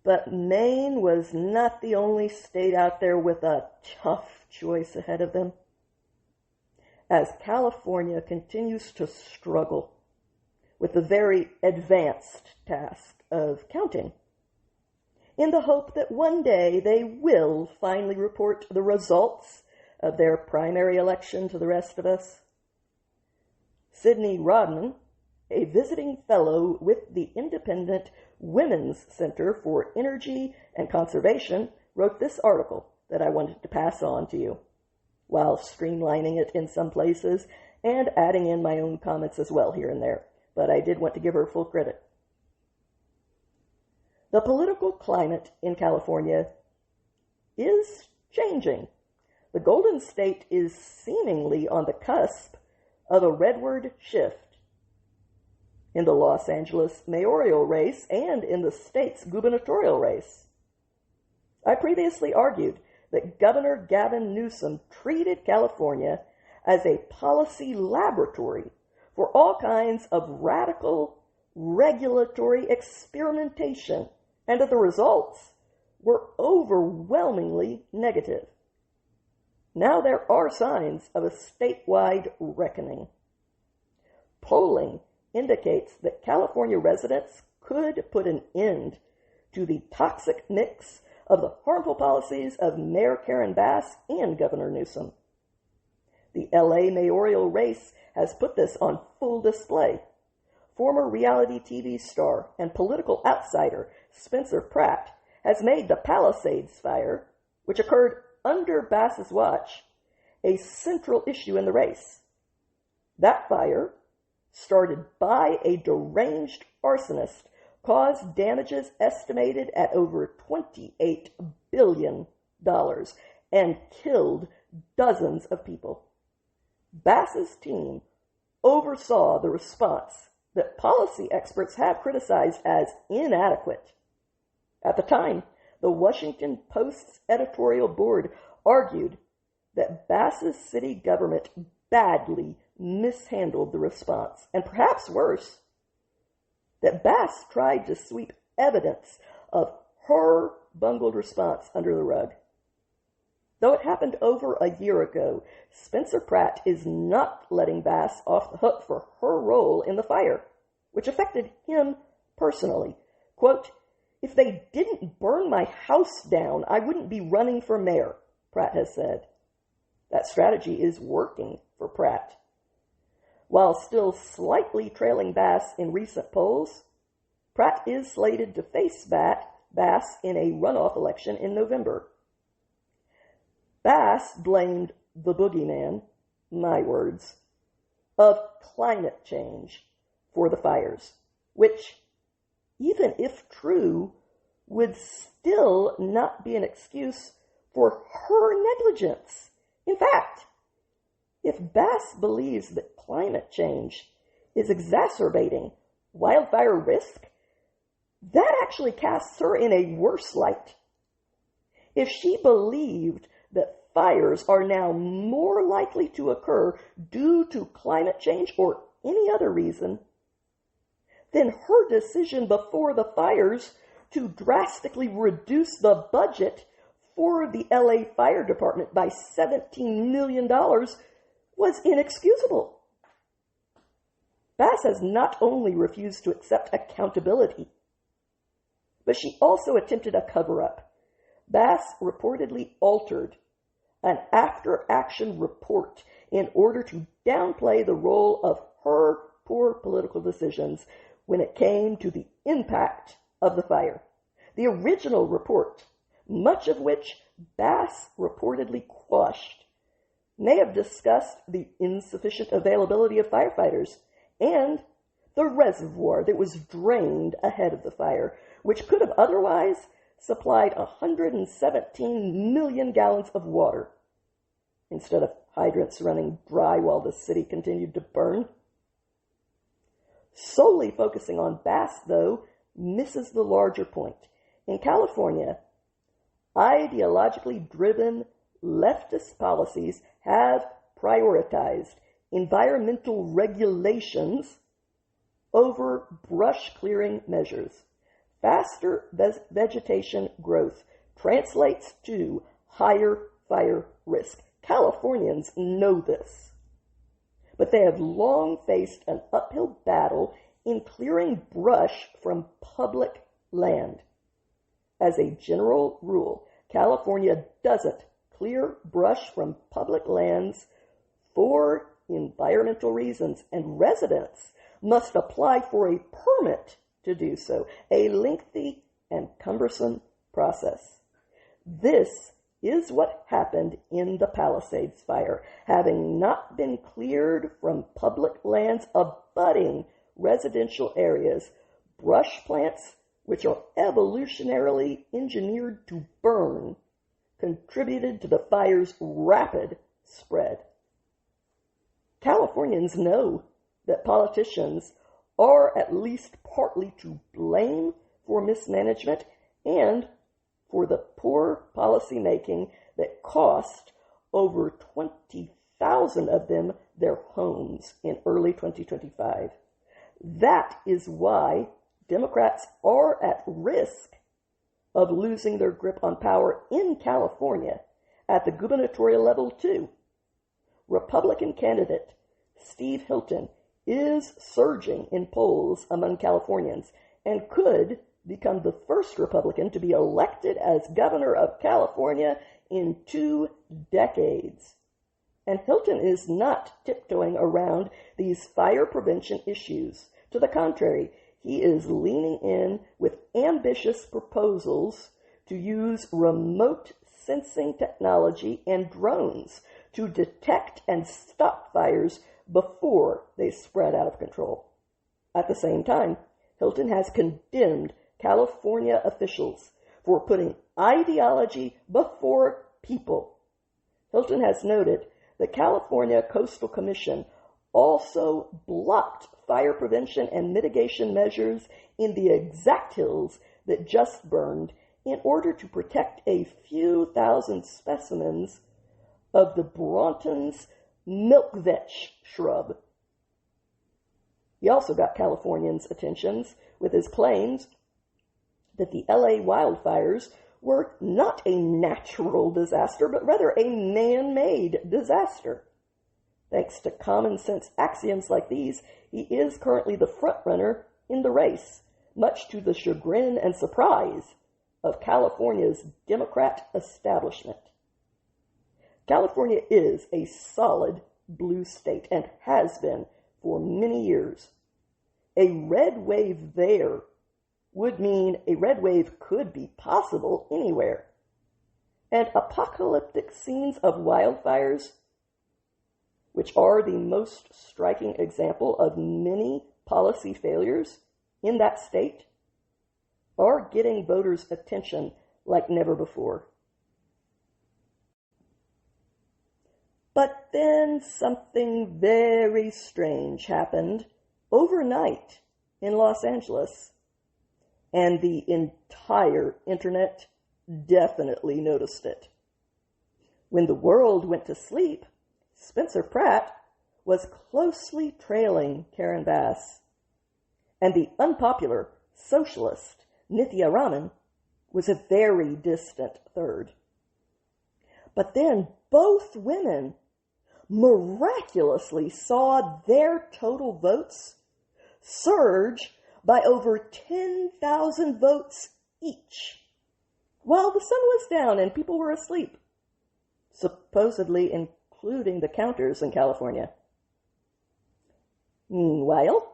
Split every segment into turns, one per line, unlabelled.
But Maine was not the only state out there with a tough choice ahead of them, as California continues to struggle with the very advanced task of counting, in the hope that one day they will finally report the results of their primary election to the rest of us. Sidney Rodman, a visiting fellow with the Independent Women's Center for Energy and Conservation, wrote this article that I wanted to pass on to you, while streamlining it in some places and adding in my own comments as well here and there. But I did want to give her full credit. The political climate in California is changing. The Golden State is seemingly on the cusp of a redward shift in the Los Angeles mayoral race and in the state's gubernatorial race. I previously argued that Governor Gavin Newsom treated California as a policy laboratory for all kinds of radical regulatory experimentation, and that the results were overwhelmingly negative. Now there are signs of a statewide reckoning. Polling indicates that California residents could put an end to the toxic mix of the harmful policies of Mayor Karen Bass and Governor Newsom. The LA mayoral race has put this on full display. Former reality TV star and political outsider Spencer Pratt has made the Palisades fire, which occurred under Bass's watch, a central issue in the race. That fire, started by a deranged arsonist, caused damages estimated at over $28 billion and killed dozens of people. Bass's team oversaw the response that policy experts have criticized as inadequate. At the time, the Washington Post's editorial board argued that Bass's city government badly mishandled the response, and perhaps worse, that Bass tried to sweep evidence of her bungled response under the rug. Though it happened over a year ago, Spencer Pratt is not letting Bass off the hook for her role in the fire, which affected him personally. Quote, "If they didn't burn my house down, I wouldn't be running for mayor," Pratt has said. That strategy is working for Pratt. While still slightly trailing Bass in recent polls, Pratt is slated to face Bass in a runoff election in November. Bass blamed the boogeyman, my words, of climate change for the fires, which, even if true, would still not be an excuse for her negligence. In fact, if Bass believes that climate change is exacerbating wildfire risk, that actually casts her in a worse light. If she believed that fires are now more likely to occur due to climate change or any other reason, then her decision before the fires to drastically reduce the budget for the LA Fire Department by $17 million was inexcusable. Bass has not only refused to accept accountability, but she also attempted a cover-up. Bass reportedly altered an after-action report in order to downplay the role of her poor political decisions when it came to the impact of the fire. The original report, much of which Bass reportedly quashed, may have discussed the insufficient availability of firefighters and the reservoir that was drained ahead of the fire, which could have otherwise supplied 117 million gallons of water instead of hydrants running dry while the city continued to burn. Solely focusing on Bass, though, misses the larger point. In California, ideologically driven leftist policies have prioritized environmental regulations over brush clearing measures. faster vegetation growth translates to higher fire risk. Californians know this, but they have long faced an uphill battle in clearing brush from public land. As a general rule, California doesn't clear brush from public lands for environmental reasons, and residents must apply for a permit to do so, a lengthy and cumbersome process. This is what happened in the Palisades fire. Having not been cleared from public lands abutting residential areas, brush plants, which are evolutionarily engineered to burn, contributed to the fire's rapid spread. Californians know that politicians are at least partly to blame for mismanagement and for the poor policy making that cost over 20,000 of them their homes in early 2025. That is why Democrats are at risk of losing their grip on power in California at the gubernatorial level too. Republican candidate Steve Hilton is surging in polls among Californians and could become the first Republican to be elected as governor of California in 2 decades. And Hilton is not tiptoeing around these fire prevention issues. To the contrary, he is leaning in with ambitious proposals to use remote sensing technology and drones to detect and stop fires before they spread out of control. At the same time, Hilton has condemned California officials for putting ideology before people. Hilton has noted the California Coastal Commission also blocked fire prevention and mitigation measures in the exact hills that just burned in order to protect a few thousand specimens of the Bronton's milkvetch shrub. He also got Californians' attentions with his claims that the LA wildfires were not a natural disaster, but rather a man-made disaster. Thanks to common sense axioms like these, he is currently the front-runner in the race, much to the chagrin and surprise of California's Democrat establishment. California is a solid blue state and has been for many years. A red wave there would mean a red wave could be possible anywhere. And apocalyptic scenes of wildfires, which are the most striking example of many policy failures in that state, are getting voters' attention like never before. But then something very strange happened overnight in Los Angeles, and the entire internet definitely noticed it. When the world went to sleep, Spencer Pratt was closely trailing Karen Bass, and the unpopular socialist Nithya Raman was a very distant third. But then both women miraculously saw their total votes surge by over 10,000 votes each, while the sun was down and people were asleep, supposedly including the counters in California. Meanwhile,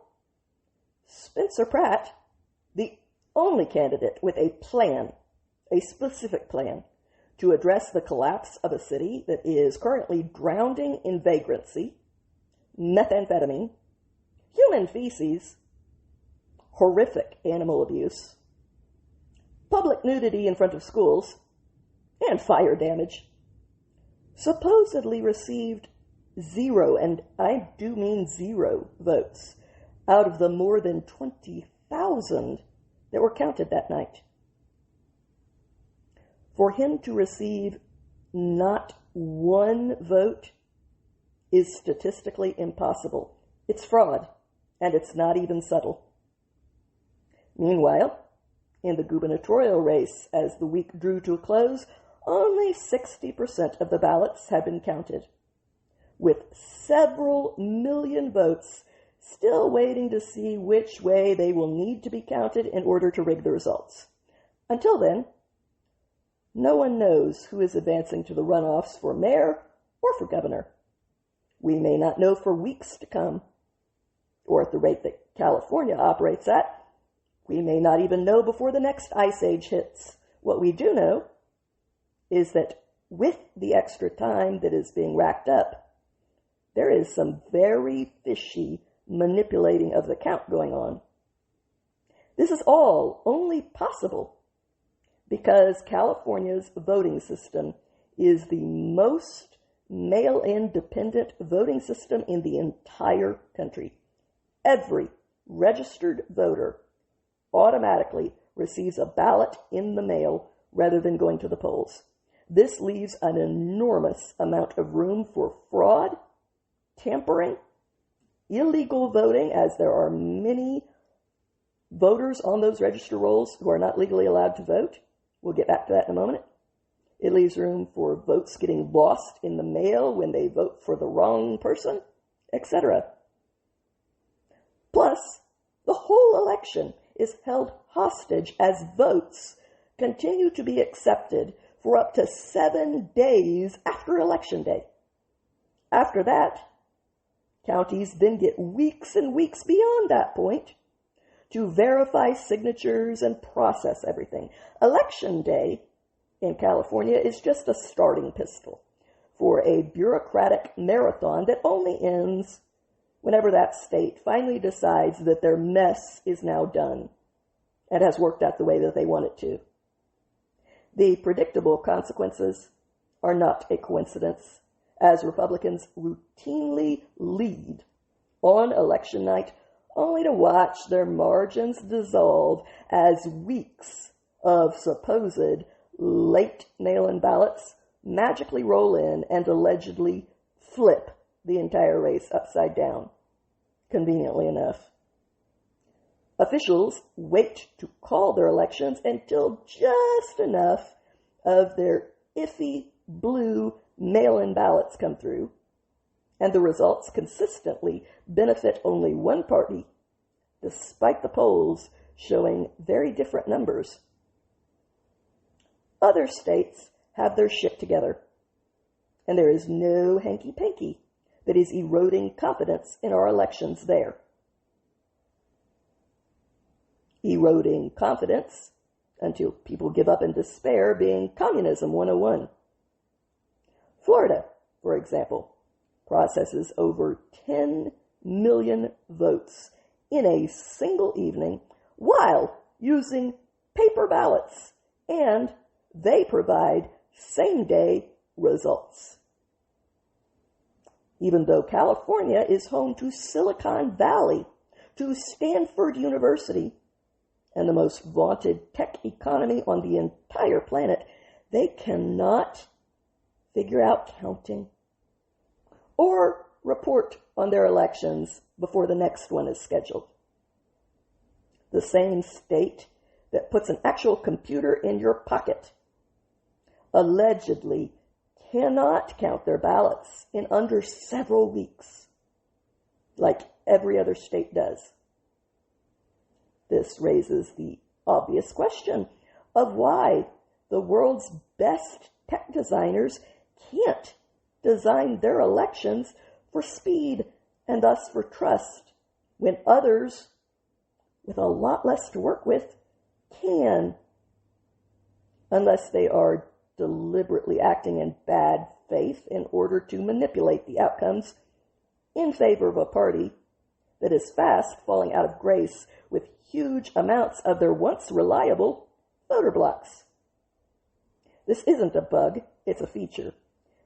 Spencer Pratt, the only candidate with a plan, a specific plan, to address the collapse of a city that is currently drowning in vagrancy, methamphetamine, human feces, horrific animal abuse, public nudity in front of schools, and fire damage, supposedly received 0, and I do mean 0, votes out of the more than 20,000 that were counted that night. For him to receive not 1 vote is statistically impossible. It's fraud, and it's not even subtle. Meanwhile, In the gubernatorial race, as the week drew to a close, only 60% of the ballots had been counted, with several million votes still waiting to see which way they will need to be counted in order to rig the results. Until then, no one knows who is advancing to the runoffs for mayor or for governor. We may not know for weeks to come, or at the rate that California operates at, we may not even know before the next ice age hits. What we do know is that with the extra time that is being racked up, there is some very fishy manipulating of the count going on. This is all only possible because California's voting system is the most mail-in dependent voting system in the entire country. Every registered voter automatically receives a ballot in the mail rather than going to the polls. This leaves an enormous amount of room for fraud, tampering, illegal voting, as there are many voters on those register rolls who are not legally allowed to vote. We'll get back to that in a moment. It leaves room for votes getting lost in the mail when they vote for the wrong person, etc. Plus, the whole election is held hostage as votes continue to be accepted for up to 7 days after Election Day. After that, counties then get weeks and weeks beyond that point to verify signatures and process everything. Election Day in California is just a starting pistol for a bureaucratic marathon that only ends whenever that state finally decides that their mess is now done and has worked out the way that they want it to. The predictable consequences are not a coincidence, as Republicans routinely lead on election night only to watch their margins dissolve as weeks of supposed late mail-in ballots magically roll in and allegedly flip the entire race upside down, conveniently enough. Officials wait to call their elections until just enough of their iffy blue mail-in ballots come through, and the results consistently benefit only one party, despite the polls showing very different numbers. Other states have their shit together, and there is no hanky-panky that is eroding confidence in our elections there. Eroding confidence until people give up in despair being Communism 101. Florida, for example, processes over 10 million votes in a single evening while using paper ballots, and they provide same-day results. Even though California is home to Silicon Valley, to Stanford University, and the most vaunted tech economy on the entire planet, they cannot figure out counting or report on their elections before the next one is scheduled. The same state that puts an actual computer in your pocket allegedly cannot count their ballots in under several weeks, like every other state does. This raises the obvious question of why the world's best tech designers can't design their elections for speed and thus for trust, when others, with a lot less to work with, can, unless they are deliberately acting in bad faith in order to manipulate the outcomes in favor of a party that is fast falling out of grace with huge amounts of their once reliable voter blocks. This isn't a bug, it's a feature.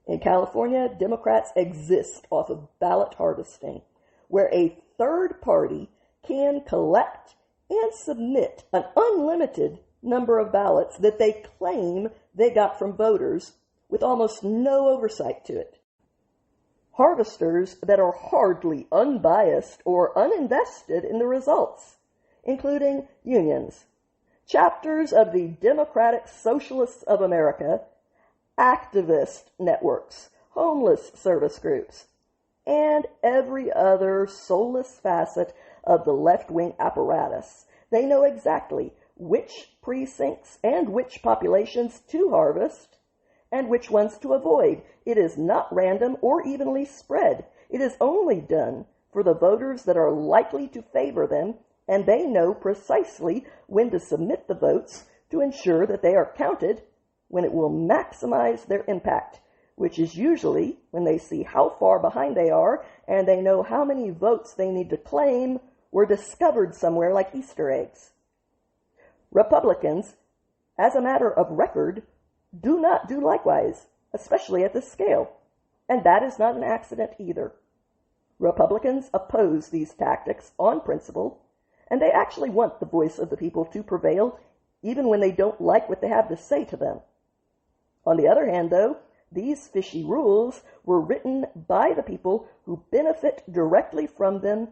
In California, Democrats exist off of ballot harvesting, where a third party can collect and submit an unlimited number of ballots that they claim they got from voters with almost no oversight to it. Harvesters that are hardly unbiased or uninvested in the results, including unions, chapters of the Democratic Socialists of America, activist networks, homeless service groups, and every other soulless facet of the left-wing apparatus. They know exactly which precincts and which populations to harvest and which ones to avoid. It is not random or evenly spread. It is only done for the voters that are likely to favor them, and they know precisely when to submit the votes to ensure that they are counted when it will maximize their impact, which is usually when they see how far behind they are and they know how many votes they need to claim were discovered somewhere like Easter eggs. Republicans, as a matter of record, do not do likewise, especially at this scale, and that is not an accident either. Republicans oppose these tactics on principle, and they actually want the voice of the people to prevail, even when they don't like what they have to say to them. On the other hand, though, these fishy rules were written by the people who benefit directly from them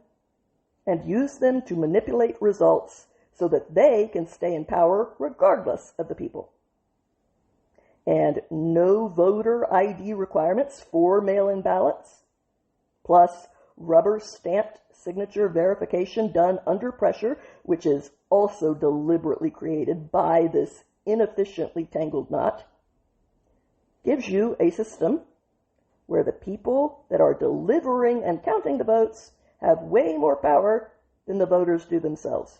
and use them to manipulate results so that they can stay in power regardless of the people. And no voter ID requirements for mail-in ballots, plus rubber-stamped signature verification done under pressure, which is also deliberately created by this inefficiently tangled knot, gives you a system where the people that are delivering and counting the votes have way more power than the voters do themselves.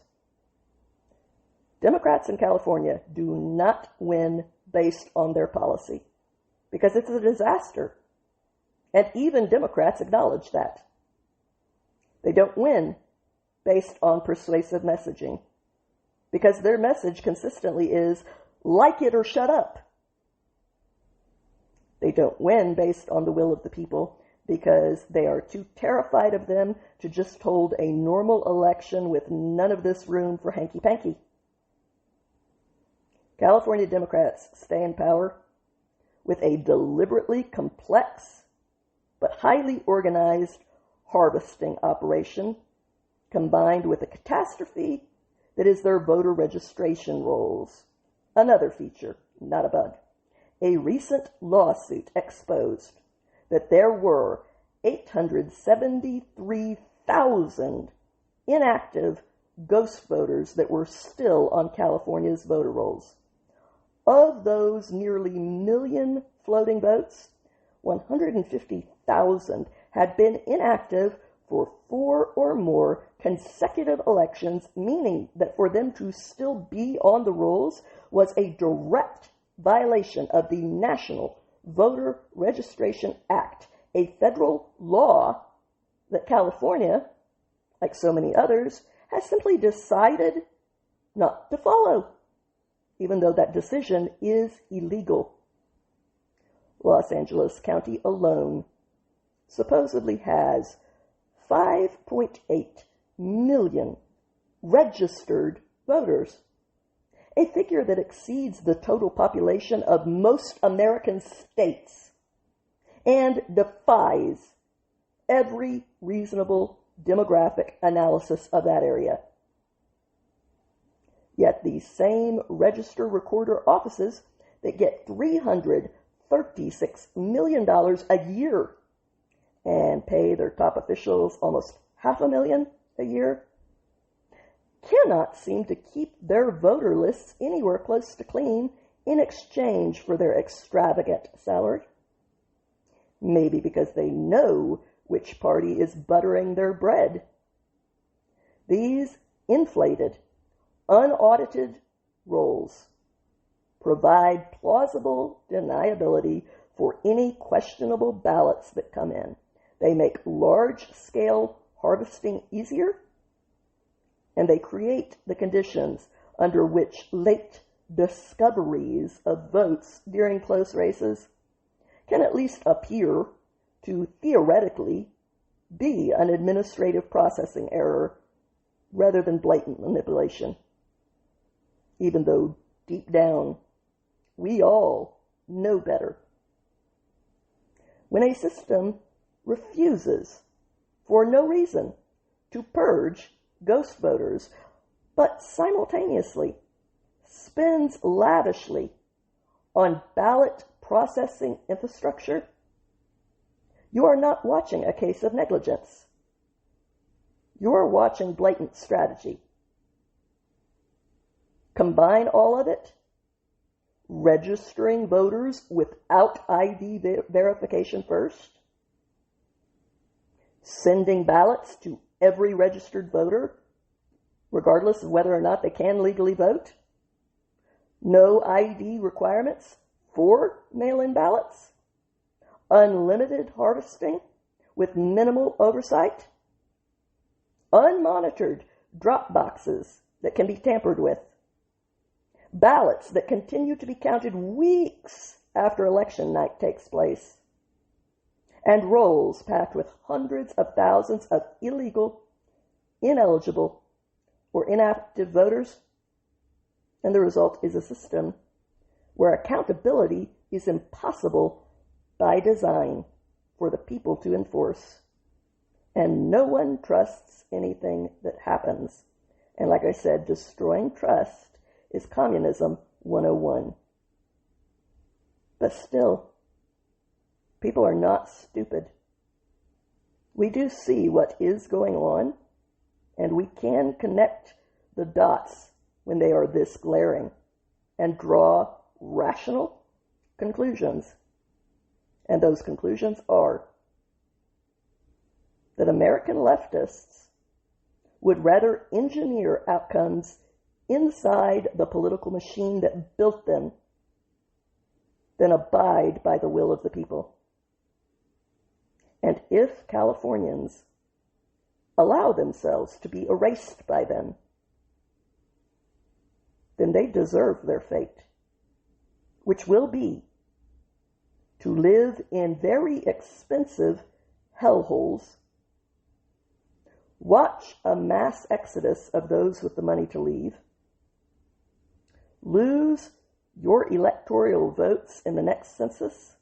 Democrats in California do not win based on their policy because it's a disaster. And even Democrats acknowledge that. They don't win based on persuasive messaging because their message consistently is, like it or shut up. They don't win based on the will of the people because they are too terrified of them to just hold a normal election with none of this room for hanky-panky. California Democrats stay in power with a deliberately complex but highly organized harvesting operation combined with a catastrophe that is their voter registration rolls. Another feature, not a bug. A recent lawsuit exposed that there were 873,000 inactive ghost voters that were still on California's voter rolls. Of those nearly million floating votes, 150,000 had been inactive for 4 or more consecutive elections, meaning that for them to still be on the rolls was a direct violation of the National Voter Registration Act, a federal law that California, like so many others, has simply decided not to follow, even though that decision is illegal. Los Angeles County alone supposedly has 5.8 million registered voters, a figure that exceeds the total population of most American states and defies every reasonable demographic analysis of that area. Yet these same register recorder offices that get $336 million a year and pay their top officials almost $500,000 a year cannot seem to keep their voter lists anywhere close to clean in exchange for their extravagant salary. Maybe because they know which party is buttering their bread. These inflated, unaudited rolls provide plausible deniability for any questionable ballots that come in. They make large-scale harvesting easier, and they create the conditions under which late discoveries of votes during close races can at least appear to theoretically be an administrative processing error rather than blatant manipulation. Even though deep down, we all know better. When a system refuses, for no reason, to purge ghost voters, but simultaneously spends lavishly on ballot processing infrastructure, you are not watching a case of negligence. You are watching blatant strategy. Combine all of it, registering voters without ID verification first, sending ballots to every registered voter, regardless of whether or not they can legally vote, no ID requirements for mail-in ballots, unlimited harvesting with minimal oversight, unmonitored drop boxes that can be tampered with, ballots that continue to be counted weeks after election night takes place, and rolls packed with hundreds of thousands of illegal, ineligible, or inactive voters. And the result is a system where accountability is impossible by design for the people to enforce. And no one trusts anything that happens. And like I said, destroying trust is communism 101. But still, people are not stupid. We do see what is going on, and we can connect the dots when they are this glaring and draw rational conclusions. And those conclusions are that American leftists would rather engineer outcomes inside the political machine that built them than abide by the will of the people. And if Californians allow themselves to be erased by them, then they deserve their fate, which will be to live in very expensive hellholes, watch a mass exodus of those with the money to leave, lose your electoral votes in the next census,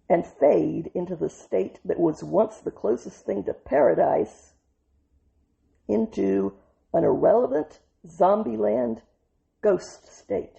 and fade into the state that was once the closest thing to paradise into an irrelevant, zombie land ghost state.